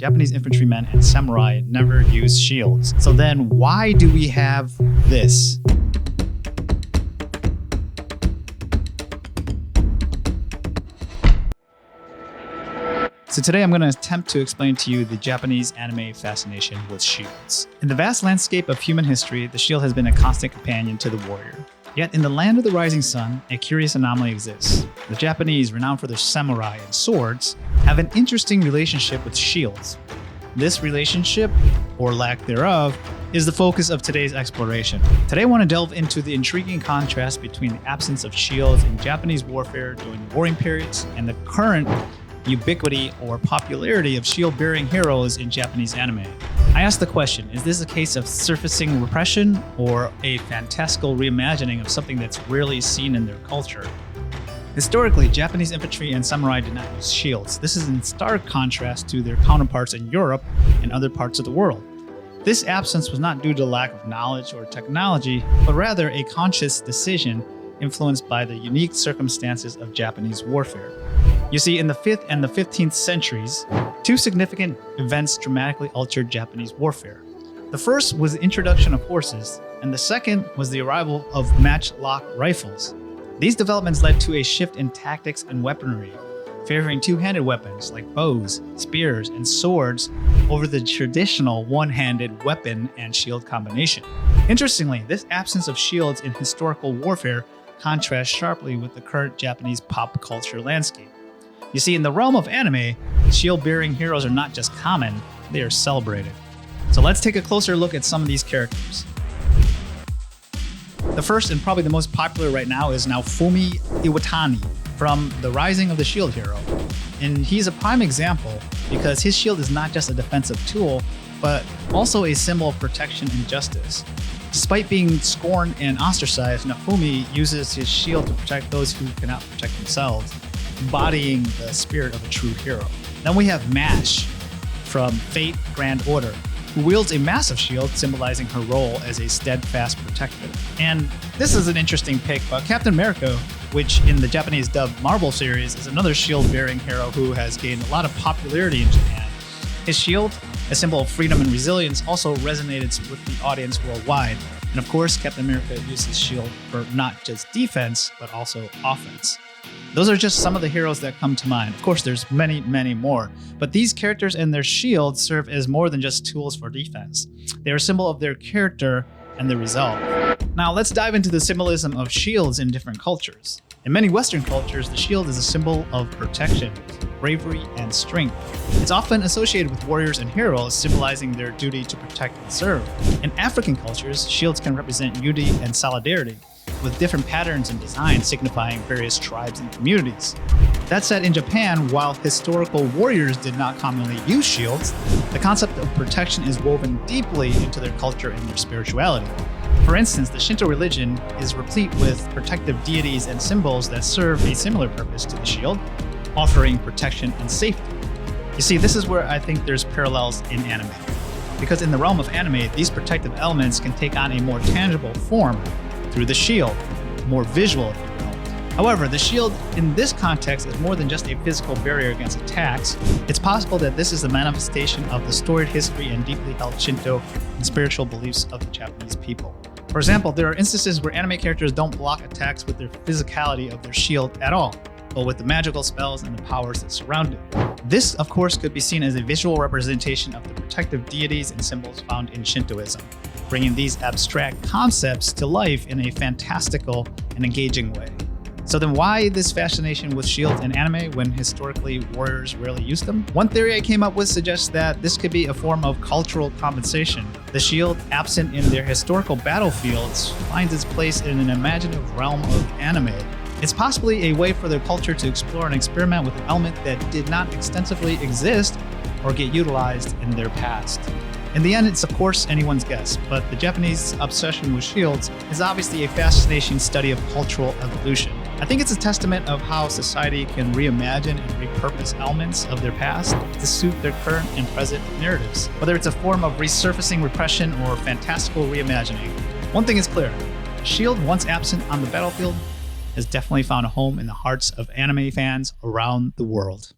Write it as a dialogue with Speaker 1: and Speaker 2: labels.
Speaker 1: Japanese infantrymen and samurai never used shields. So then why do we have this? So today I'm going to attempt to explain to you the Japanese anime fascination with shields. In the vast landscape of human history, the shield has been a constant companion to the warrior. Yet in the land of the rising sun, a curious anomaly exists. The Japanese, renowned for their samurai and swords, have an interesting relationship with shields. This relationship, or lack thereof, is the focus of today's exploration. Today I want to delve into the intriguing contrast between the absence of shields in Japanese warfare during the warring periods and the current ubiquity or popularity of shield-bearing heroes in Japanese anime. I asked the question, is this a case of surfacing repression or a fantastical reimagining of something that's rarely seen in their culture? Historically, Japanese infantry and samurai did not use shields. This is in stark contrast to their counterparts in Europe and other parts of the world. This absence was not due to lack of knowledge or technology, but rather a conscious decision influenced by the unique circumstances of Japanese warfare. You see, in the 5th and the 15th centuries, two significant events dramatically altered Japanese warfare. The first was the introduction of horses, and the second was the arrival of matchlock rifles. These developments led to a shift in tactics and weaponry, favoring two-handed weapons like bows, spears, and swords over the traditional one-handed weapon and shield combination. Interestingly, this absence of shields in historical warfare contrasts sharply with the current Japanese pop culture landscape. You see, in the realm of anime, shield-bearing heroes are not just common, they are celebrated. So let's take a closer look at some of these characters. The first and probably the most popular right now is Naofumi Iwatani from The Rising of the Shield Hero. And he's a prime example because his shield is not just a defensive tool, but also a symbol of protection and justice. Despite being scorned and ostracized, Naofumi uses his shield to protect those who cannot protect themselves, embodying the spirit of a true hero. Then we have Mash from Fate Grand Order, who wields a massive shield symbolizing her role as a steadfast protector. And this is an interesting pick, but Captain America, which in the Japanese dubbed Marvel series is another shield-bearing hero who has gained a lot of popularity in Japan. His shield, a symbol of freedom and resilience, also resonated with the audience worldwide. And of course, Captain America uses shield for not just defense, but also offense. Those are just some of the heroes that come to mind. Of course, there's many, many more. But these characters and their shields serve as more than just tools for defense. They are a symbol of their character and their resolve. Now, let's dive into the symbolism of shields in different cultures. In many Western cultures, the shield is a symbol of protection, bravery, and strength. It's often associated with warriors and heroes, symbolizing their duty to protect and serve. In African cultures, shields can represent unity and solidarity, with different patterns and designs signifying various tribes and communities. That said, in Japan, while historical warriors did not commonly use shields, the concept of protection is woven deeply into their culture and their spirituality. For instance, the Shinto religion is replete with protective deities and symbols that serve a similar purpose to the shield, offering protection and safety. You see, this is where I think there's parallels in anime. Because in the realm of anime, these protective elements can take on a more tangible form through the shield, more visual, if you will. However, the shield in this context is more than just a physical barrier against attacks. It's possible that this is a manifestation of the storied history and deeply held Shinto and spiritual beliefs of the Japanese people. For example, there are instances where anime characters don't block attacks with the physicality of their shield at all, but with the magical spells and the powers that surround it. This, of course, could be seen as a visual representation of the protective deities and symbols found in Shintoism, bringing these abstract concepts to life in a fantastical and engaging way. So then why this fascination with shields in anime when historically warriors rarely used them? One theory I came up with suggests that this could be a form of cultural compensation. The shield, absent in their historical battlefields, finds its place in an imaginative realm of anime. It's possibly a way for their culture to explore and experiment with an element that did not extensively exist or get utilized in their past. In the end, it's of course anyone's guess, but the Japanese obsession with shields is obviously a fascinating study of cultural evolution. I think it's a testament of how society can reimagine and repurpose elements of their past to suit their current and present narratives, whether it's a form of resurfacing repression or fantastical reimagining. One thing is clear, shield, once absent on the battlefield, has definitely found a home in the hearts of anime fans around the world.